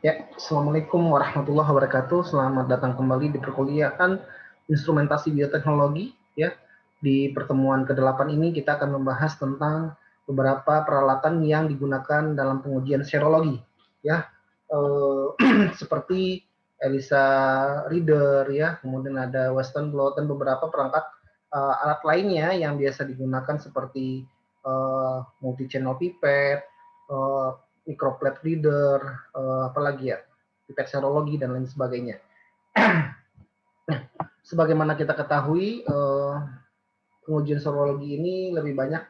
Ya, Assalamualaikum warahmatullahi wabarakatuh. Selamat datang kembali di perkuliahan Instrumentasi Bioteknologi. Ya, di pertemuan ke-8 ini kita akan membahas tentang beberapa peralatan yang digunakan dalam pengujian serologi. Ya, seperti ELISA reader, ya, kemudian ada Western blot dan beberapa perangkat alat lainnya yang biasa digunakan seperti multi-channel pipette, microplate reader, apalagi ya, pipet serologi dan lain sebagainya. Sebagaimana kita ketahui, pengujian serologi ini lebih banyak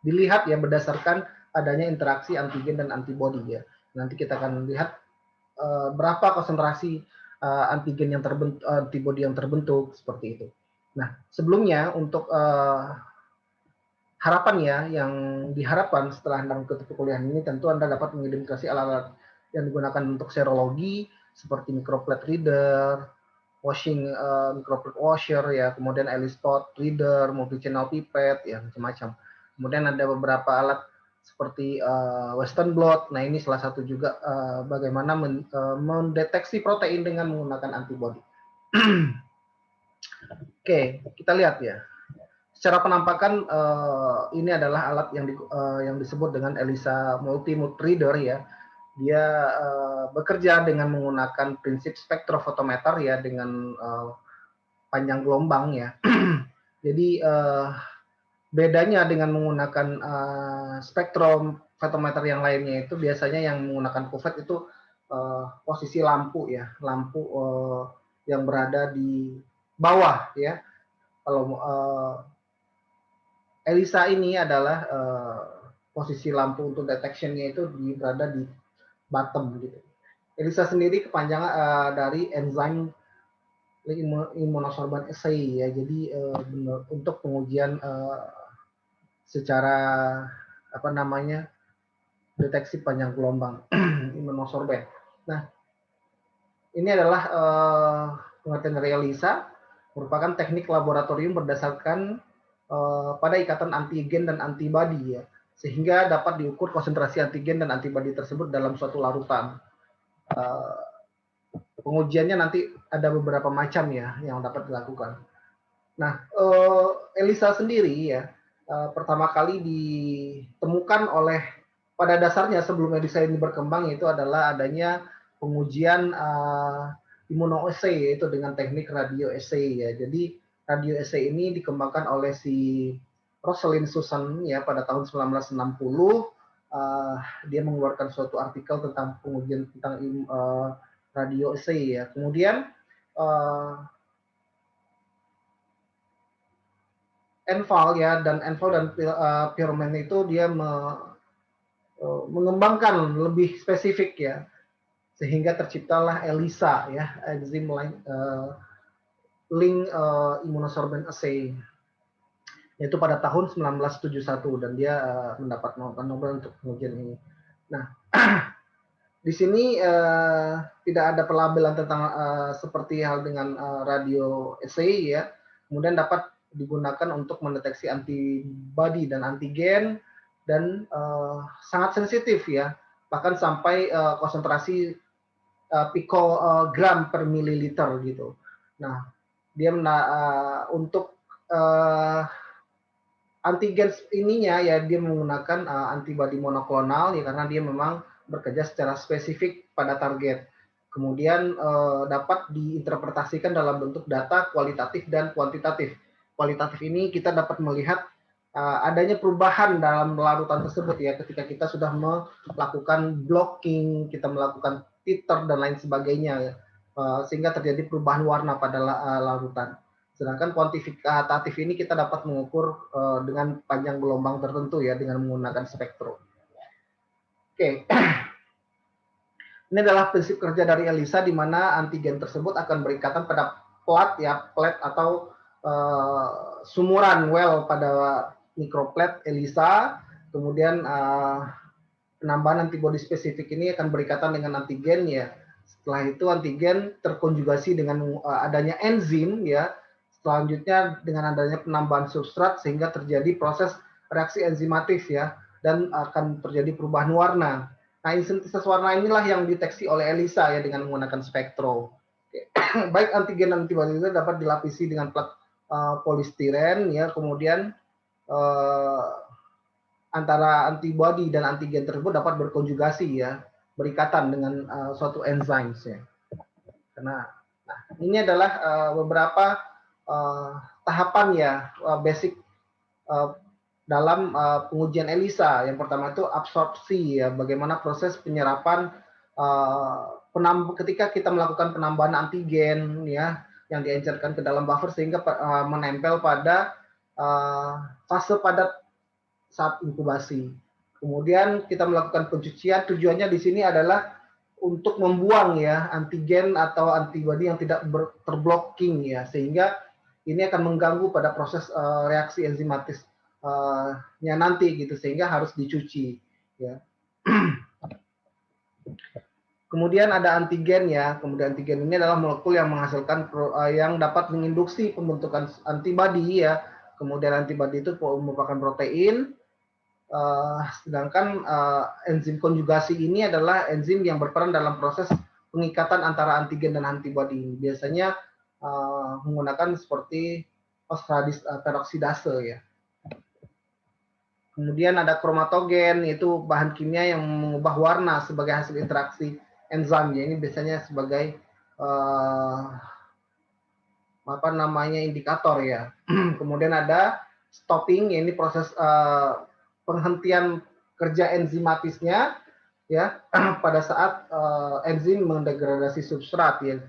dilihat ya berdasarkan adanya interaksi antigen dan antibodi ya. Nanti kita akan lihat berapa konsentrasi antigen yang terbentuk, antibodi yang terbentuk seperti itu. Nah, sebelumnya untuk harapan ya, yang diharapkan setelah Anda mengikuti perkuliahan ini, tentu Anda dapat mengidentifikasi alat-alat yang digunakan untuk serologi, seperti microplate reader, microplate washer, ya, kemudian ELISpot reader, multi-channel pipette, ya, macam-macam. Kemudian ada beberapa alat seperti Western blot. Nah, ini salah satu juga bagaimana mendeteksi protein dengan menggunakan antibody. Oke, kita lihat ya. Secara penampakan ini adalah alat yang disebut dengan ELISA multi-mode reader ya. Dia bekerja dengan menggunakan prinsip spektrofotometer ya, dengan panjang gelombang ya. Jadi bedanya dengan menggunakan spektrofotometer yang lainnya itu biasanya yang menggunakan kuvet itu posisi lampu ya, lampu yang berada di bawah ya. Kalau ELISA ini adalah posisi lampu untuk detection-nya itu berada di bottom gitu. ELISA sendiri kepanjangan dari enzyme immunosorbent assay ya. Jadi untuk pengujian secara apa namanya, deteksi panjang gelombang immunosorbent. Nah, ini adalah pengertian dari ELISA, merupakan teknik laboratorium berdasarkan pada ikatan antigen dan antibodi ya, sehingga dapat diukur konsentrasi antigen dan antibodi tersebut dalam suatu larutan. Pengujiannya nanti ada beberapa macam ya yang dapat dilakukan. Nah, ELISA sendiri ya pertama kali ditemukan oleh, pada dasarnya sebelum ELISA ini berkembang, itu adalah adanya pengujian immunoassay, yaitu dengan teknik radioassay ya. Jadi radioassay ini dikembangkan oleh si Rosalind Susan ya pada tahun 1960. Dia mengeluarkan suatu artikel tentang pengujian tentang radioassay ya. Kemudian Enval ya, dan Enval dan Pierman itu dia mengembangkan lebih spesifik ya, sehingga terciptalah ELISA ya, Enzyme Link Immunosorbent Assay, yaitu pada tahun 1971, dan dia mendapat Nobel untuk pengujian ini. Nah, di sini tidak ada pelabelan tentang seperti hal dengan radio assay ya. Kemudian dapat digunakan untuk mendeteksi antibody dan antigen, dan sangat sensitif ya, bahkan sampai konsentrasi pikogram per mililiter gitu. Nah, dia untuk antigen ininya ya, dia menggunakan antibody monoklonal ya, karena dia memang bekerja secara spesifik pada target. Kemudian dapat diinterpretasikan dalam bentuk data kualitatif dan kuantitatif. Kualitatif ini kita dapat melihat adanya perubahan dalam larutan tersebut ya, ketika kita sudah melakukan blocking, kita melakukan titer dan lain sebagainya ya, sehingga terjadi perubahan warna pada larutan. Sedangkan kuantitatif ini kita dapat mengukur dengan panjang gelombang tertentu ya, dengan menggunakan spektrum. Oke. Ini adalah prinsip kerja dari ELISA, di mana antigen tersebut akan berikatan pada plat ya, plat atau sumuran well pada microplate ELISA. Kemudian penambahan antibodi spesifik ini akan berikatan dengan antigen ya. Setelah itu antigen terkonjugasi dengan adanya enzim ya. Selanjutnya dengan adanya penambahan substrat, sehingga terjadi proses reaksi enzimatif ya, dan akan terjadi perubahan warna. Nah, sintesis warna inilah yang deteksi oleh ELISA ya dengan menggunakan spektro. Baik antigen dan antibodi itu dapat dilapisi dengan plat polistiren ya, kemudian antara antibodi dan antigen tersebut dapat berkonjugasi ya, berikatan dengan suatu enzim ya. Karena nah, ini adalah beberapa tahapan ya basic dalam pengujian ELISA. Yang pertama itu absorpsi ya, bagaimana proses penyerapan ketika kita melakukan penambahan antigen ya yang diencerkan ke dalam buffer sehingga menempel pada fase padat saat inkubasi. Kemudian kita melakukan pencucian, tujuannya di sini adalah untuk membuang ya antigen atau antibodi yang tidak terblocking ya, sehingga ini akan mengganggu pada proses reaksi enzimatis nya nanti gitu, sehingga harus dicuci ya. Kemudian ada antigen ya. Kemudian antigen ini adalah molekul yang menghasilkan yang dapat menginduksi pembentukan antibodi ya. Kemudian antibodi itu merupakan protein. Sedangkan enzim konjugasi ini adalah enzim yang berperan dalam proses pengikatan antara antigen dan antibodi. Biasanya menggunakan seperti fosfatidase ya. Kemudian ada kromatogen, yaitu bahan kimia yang mengubah warna sebagai hasil interaksi enzim. Ya, ini biasanya sebagai apa namanya indikator ya. Kemudian ada stopping, ya, ini proses penghentian kerja enzimatisnya ya pada saat enzim mendegradasi substrat ya.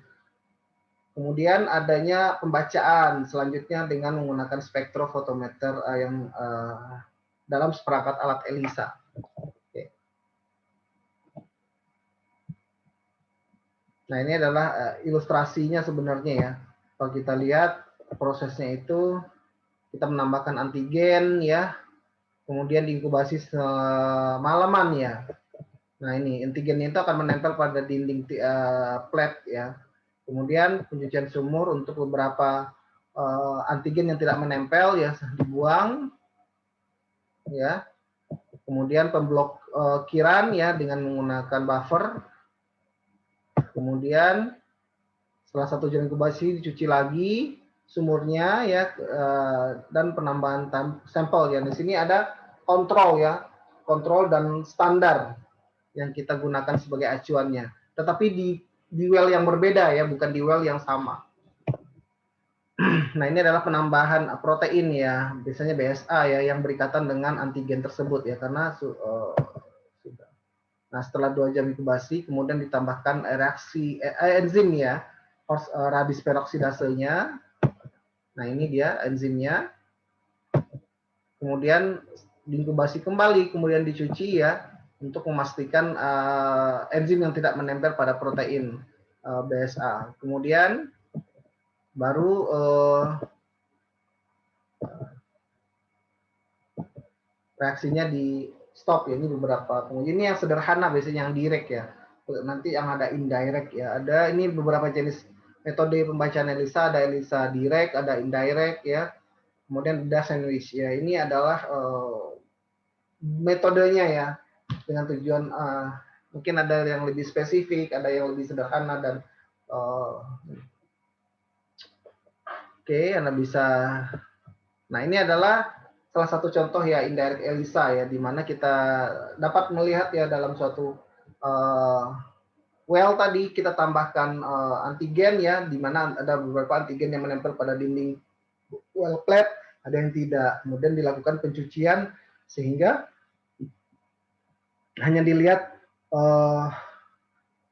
Kemudian adanya pembacaan selanjutnya dengan menggunakan spektrofotometer yang dalam seperangkat alat ELISA. Oke. Nah, ini adalah ilustrasinya sebenarnya ya. Kalau kita lihat prosesnya itu kita menambahkan antigen ya, kemudian diinkubasi semalaman ya. Nah, ini antigen itu akan menempel pada dinding plate ya. Kemudian pencucian sumur untuk beberapa antigen yang tidak menempel ya dibuang ya. Kemudian pemblokiran ya dengan menggunakan buffer. Kemudian setelah 1 jam inkubasi dicuci lagi sumurnya ya dan penambahan sampel ya. Di sini ada kontrol ya, kontrol dan standar yang kita gunakan sebagai acuannya. Tetapi di well yang berbeda ya, bukan di well yang sama. Nah, ini adalah penambahan protein ya, biasanya BSA ya, yang berikatan dengan antigen tersebut ya, karena sudah. Nah, setelah 2 jam inkubasi, kemudian ditambahkan reaksi enzim ya, radis peroksidasenya. Nah, ini dia enzimnya. Kemudian diinkubasi kembali, kemudian dicuci ya, untuk memastikan enzim yang tidak menempel pada protein BSA. Kemudian baru reaksinya di stop ya. Ini beberapa. Ini yang sederhana biasanya yang direct ya. Nanti yang ada indirect ya. Ada ini beberapa jenis metode pembacaan ELISA. Ada ELISA direct, ada indirect ya. Kemudian ada sandwich ya. Ini adalah metodenya ya. Dengan tujuan mungkin ada yang lebih spesifik, ada yang lebih sederhana dan oke, Anda bisa. Nah, ini adalah salah satu contoh ya indirect ELISA ya, di mana kita dapat melihat ya dalam suatu well tadi kita tambahkan antigen ya, di mana ada beberapa antigen yang menempel pada dinding well plate, ada yang tidak. Kemudian dilakukan pencucian sehingga hanya dilihat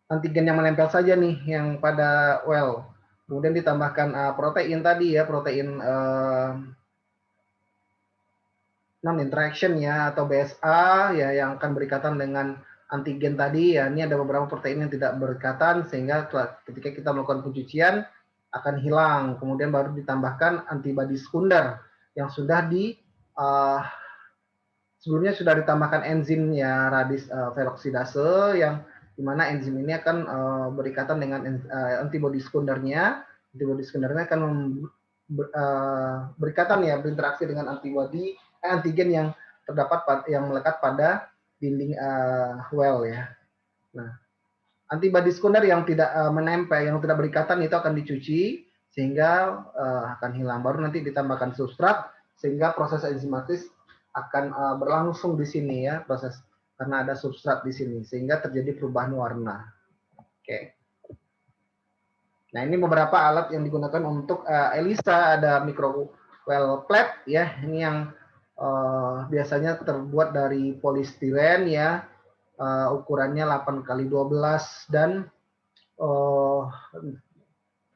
antigen yang menempel saja nih yang pada well. Kemudian ditambahkan protein tadi ya, protein non-interaction ya atau BSA ya yang akan berikatan dengan antigen tadi ya. Ini ada beberapa protein yang tidak berikatan sehingga ketika kita melakukan pencucian akan hilang. Kemudian baru ditambahkan antibodi sekunder yang sudah sebelumnya sudah ditambahkan enzim ya radis peroksidase yang dimana enzim ini akan berikatan dengan antibodi sekundernya. Antibodi sekundernya akan berikatan ya berinteraksi dengan antibodi antigen yang terdapat yang melekat pada dinding well ya. Nah, antibodi sekunder yang tidak menempel, yang tidak berikatan itu akan dicuci sehingga akan hilang. Baru nanti ditambahkan substrat sehingga proses enzimatis akan berlangsung di sini ya, proses karena ada substrat di sini sehingga terjadi perubahan warna. Oke. Nah, ini beberapa alat yang digunakan untuk ELISA. Ada microwell plate ya, ini yang biasanya terbuat dari polistiren ya, ukurannya 8x12 dan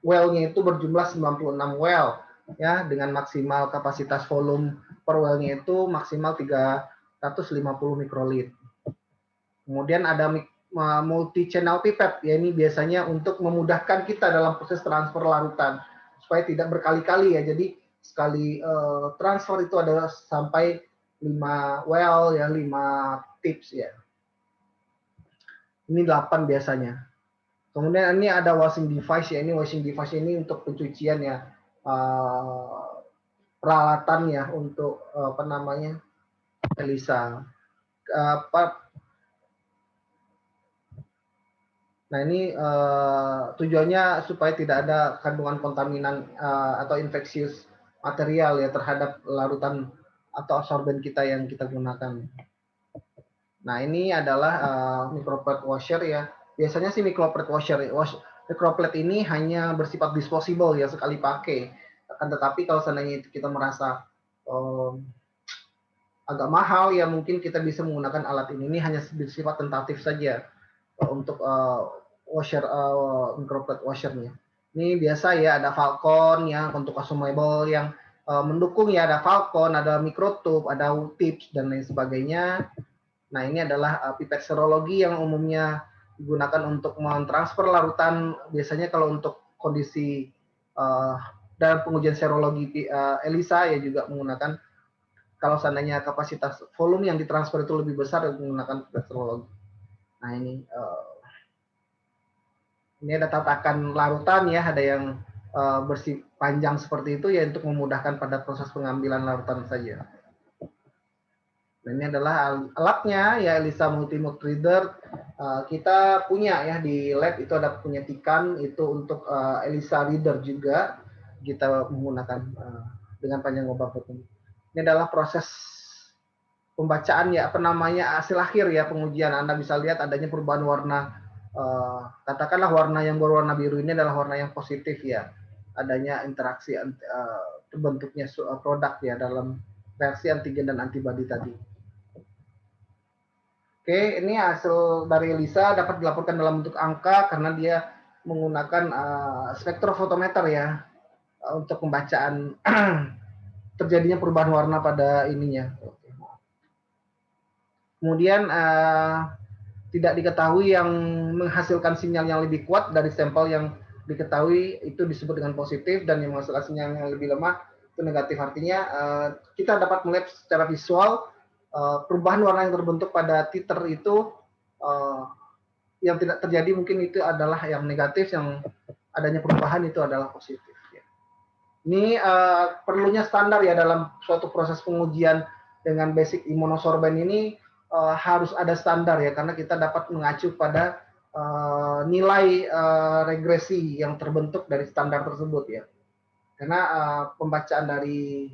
well-nya itu berjumlah 96 well ya, dengan maksimal kapasitas volume per well-nya itu maksimal 350 mikrolit. Kemudian ada multi channel pipette ya, ini biasanya untuk memudahkan kita dalam proses transfer larutan supaya tidak berkali-kali ya. Jadi sekali transfer itu ada sampai 5 well ya, 5 tips ya. Ini 8 biasanya. Kemudian ini ada washing device ya, ini washing device ini untuk pencucian ya, peralatan ya untuk apa namanya, ELISA. Nah, ini tujuannya supaya tidak ada kandungan kontaminan atau infeksius material ya terhadap larutan atau absorben kita yang kita gunakan. Nah, ini adalah microplate washer ya. Biasanya sih microplate washer, microplate ini hanya bersifat disposable ya, sekali pakai. Akan tetapi kalau seandainya kita merasa agak mahal ya, mungkin kita bisa menggunakan alat ini. Ini hanya bersifat tentatif saja untuk washer, microplate washernya. Ini biasa ya, ada Falcon yang untuk consumable yang mendukung ya, ada Falcon, ada microtube, ada tips dan lain sebagainya. Nah, ini adalah pipet serologi yang umumnya digunakan untuk mentransfer larutan. Biasanya kalau untuk kondisi dalam pengujian serologi ELISA ya juga menggunakan, kalau seandainya kapasitas volume yang ditransfer itu lebih besar menggunakan pipet serologi. Nah, ini ada tatakan larutan ya, ada yang bersih panjang seperti itu ya untuk memudahkan pada proses pengambilan larutan saja. Nah, ini adalah alatnya ya, ELISA Multimode Reader. Kita punya ya di lab itu ada punya tikan itu untuk ELISA Reader juga kita menggunakan dengan panjang lubang tertentu. Ini adalah proses pembacaan ya, apa namanya, hasil akhir ya pengujian. Anda bisa lihat adanya perubahan warna. Katakanlah warna yang berwarna biru ini adalah warna yang positif ya. Adanya interaksi terbentuknya produk ya dalam reaksi antigen dan antibodi tadi. Oke, ini hasil dari ELISA dapat dilaporkan dalam bentuk angka karena dia menggunakan spektrofotometer ya untuk pembacaan terjadinya perubahan warna pada ininya. Kemudian tidak diketahui yang menghasilkan sinyal yang lebih kuat dari sampel yang diketahui itu disebut dengan positif, dan yang menghasilkan sinyal yang lebih lemah itu negatif. Artinya kita dapat melihat secara visual perubahan warna yang terbentuk pada titer itu yang tidak terjadi mungkin itu adalah yang negatif, yang adanya perubahan itu adalah positif. Ini perlunya standar ya dalam suatu proses pengujian dengan basic immunosorben ini, harus ada standar ya, karena kita dapat mengacu pada nilai regresi yang terbentuk dari standar tersebut ya. Karena pembacaan dari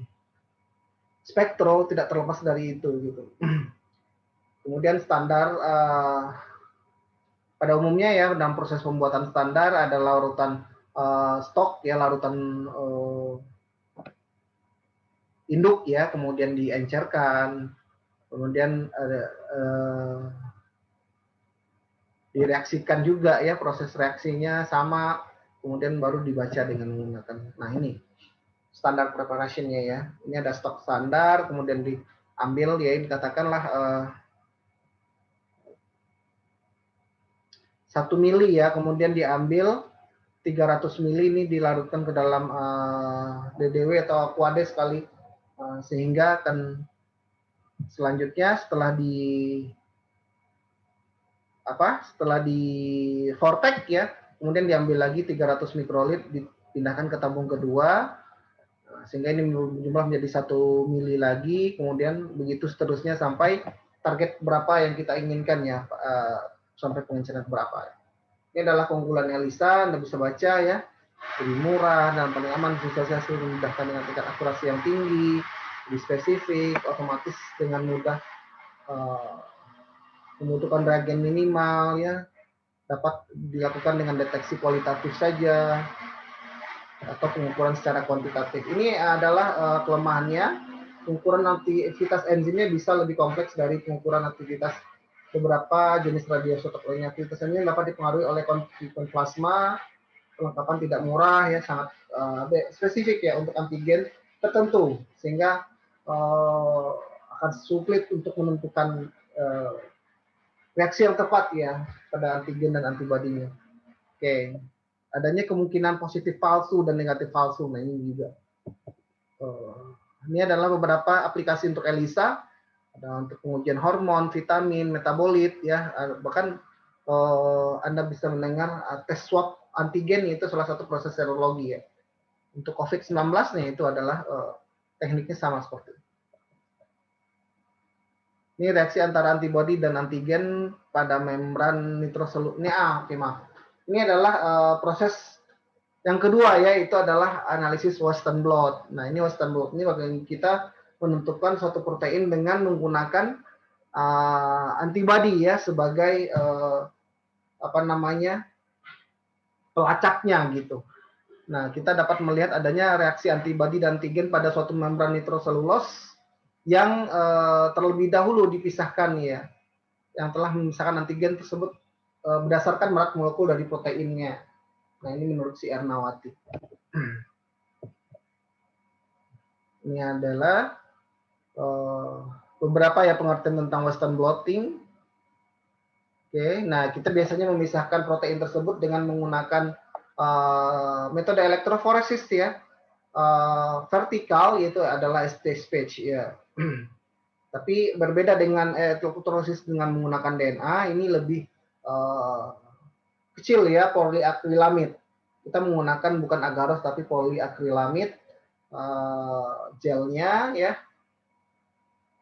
spektro tidak terlepas dari itu gitu. Kemudian standar pada umumnya ya dalam proses pembuatan standar ada larutan stok ya, larutan induk ya, kemudian diencerkan, kemudian direaksikan juga ya, proses reaksinya sama, kemudian baru dibaca dengan menggunakan. Nah, ini standar preparationnya ya. Ini ada stok standar, kemudian diambil ya, katakanlah 1 mili ya, kemudian diambil 300 mili ini dilarutkan ke dalam DDW atau aquades kali, sehingga akan selanjutnya setelah di vortex ya, kemudian diambil lagi 300 mikrolit, dipindahkan ke tabung kedua, sehingga ini berjumlah menjadi 1 mili lagi, kemudian begitu seterusnya sampai target berapa yang kita inginkan ya, sampai pengenceran berapa. Ini adalah keunggulan ELISA, Anda bisa baca ya, lebih murah dan paling aman, visualisasi memudahkan dengan tingkat akurasi yang tinggi, lebih spesifik, otomatis dengan mudah membutuhkan reagen minimal ya, dapat dilakukan dengan deteksi kualitatif saja atau pengukuran secara kuantitatif. Ini adalah kelemahannya. Pengukuran aktivitas enzimnya bisa lebih kompleks dari pengukuran aktivitas beberapa jenis radioisotop lainnya. Aktivitas enzim dapat dipengaruhi oleh konstituen plasma, kelengkapan tidak murah ya, sangat spesifik ya untuk antigen tertentu, sehingga akan sulit untuk menentukan reaksi yang tepat ya pada antigen dan antibodinya. Oke, adanya kemungkinan positif palsu dan negatif palsu. Nah ini juga. Ini adalah beberapa aplikasi untuk ELISA, ada untuk pengujian hormon, vitamin, metabolit ya. Bahkan Anda bisa mendengar tes swab antigen, itu salah satu proses serologi ya. Untuk COVID-19 nih itu adalah tekniknya sama seperti itu. Ini reaksi antara antibodi dan antigen pada membran nitroselul. Ini Ini adalah proses yang kedua ya, itu adalah analisis Western blot. Nah, ini Western blot ini bagaimana kita menentukan suatu protein dengan menggunakan antibodi ya sebagai pelacaknya gitu. Nah, kita dapat melihat adanya reaksi antibodi dan antigen pada suatu membran nitroselulos yang terlebih dahulu dipisahkan ya, yang telah memisahkan antigen tersebut berdasarkan merak molekul dari proteinnya. Nah, ini menurut si Ernawati. Ini adalah beberapa ya pengertian tentang Western blotting. Oke, nah kita biasanya memisahkan protein tersebut dengan menggunakan metode elektroforesis ya. Vertikal yaitu adalah stage ya. Tapi berbeda dengan elektroforesis dengan menggunakan DNA, ini lebih kecil ya, poliakrilamid. Kita menggunakan bukan agaros tapi poliakrilamid gelnya ya.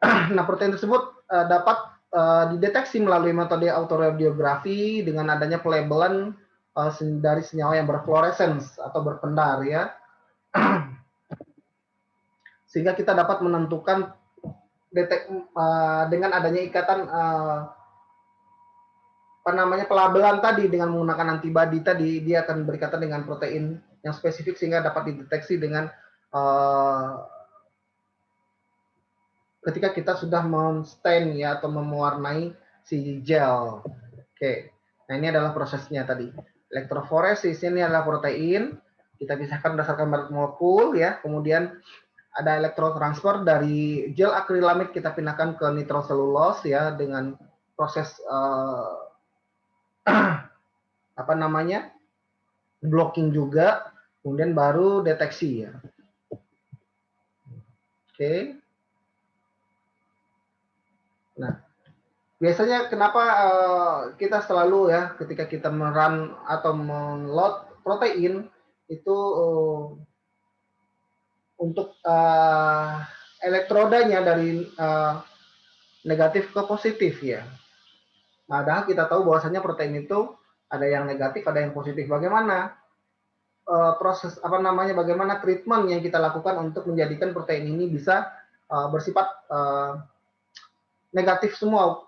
Nah, protein tersebut dapat dideteksi melalui metode autoradiografi dengan adanya pelabelan dari senyawa yang berfluorescence atau berpendar ya. Sehingga kita dapat menentukan dengan adanya ikatan pelabelan tadi dengan menggunakan antibodi tadi, dia akan berikatan dengan protein yang spesifik sehingga dapat dideteksi dengan ketika kita sudah menstain ya atau mewarnai si gel. Oke. Nah, ini adalah prosesnya tadi. Elektroforesis ini adalah protein, kita pisahkan berdasarkan merak molekul ya. Kemudian ada elektrotransfer dari gel akrilamid kita pindahkan ke nitroselulos ya dengan proses blocking juga, kemudian baru deteksi ya. Oke. Nah, biasanya kenapa kita selalu ya ketika kita merun atau menload protein itu untuk elektrodanya dari negatif ke positif ya. Padahal kita tahu bahwasanya protein itu ada yang negatif, ada yang positif. Bagaimana proses bagaimana treatment yang kita lakukan untuk menjadikan protein ini bisa bersifat negatif semua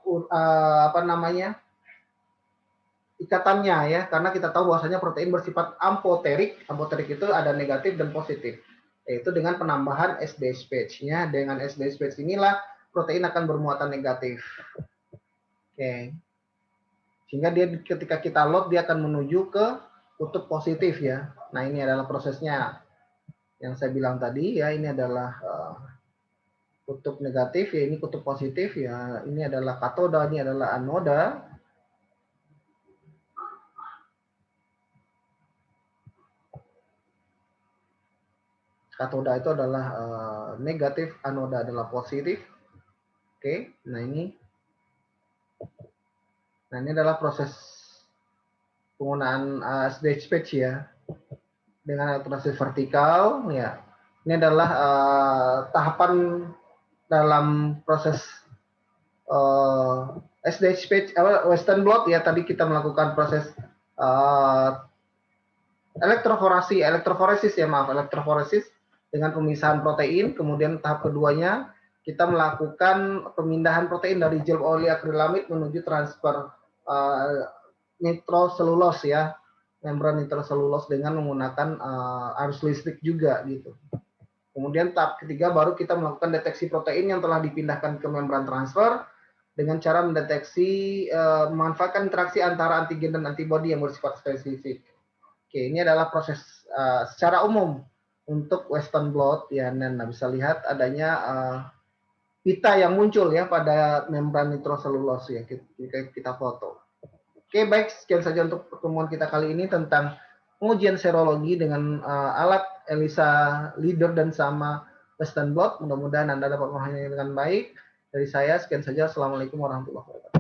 ikatannya ya, karena kita tahu bahwasanya protein bersifat amfoterik. Amfoterik itu ada negatif dan positif, yaitu dengan penambahan SDS page-nya. Dengan SDS page inilah protein akan bermuatan negatif. Oke. Sehingga dia ketika kita load dia akan menuju ke kutub positif ya. Nah, ini adalah prosesnya yang saya bilang tadi ya, ini adalah kutub negatif ya, ini kutub positif ya, ini adalah katoda, ini adalah anoda. Katoda itu adalah negatif, anoda adalah positif. Oke, nah ini adalah proses penggunaan stage page ya dengan elektrolysis vertikal ya. Ini adalah tahapan dalam proses SDH Western blot ya, tadi kita melakukan proses elektroforesis dengan pemisahan protein. Kemudian tahap keduanya kita melakukan pemindahan protein dari gel poliakrilamid menuju transfer nitroselulos ya, membran nitroselulos dengan menggunakan arus listrik juga gitu. Kemudian tahap ketiga baru kita melakukan deteksi protein yang telah dipindahkan ke membran transfer dengan cara mendeteksi memanfaatkan interaksi antara antigen dan antibodi yang bersifat spesifik. Oke, ini adalah proses secara umum untuk Western blot ya. Nah, bisa lihat adanya pita yang muncul ya pada membran nitroselulos ya, kita foto. Oke, baik, sekian saja untuk pertemuan kita kali ini tentang pengujian serologi dengan alat ELISA Leader dan sama Western blot. Mudah-mudahan Anda dapat memahaminya dengan baik. Dari saya, sekian saja. Assalamualaikum warahmatullahi wabarakatuh.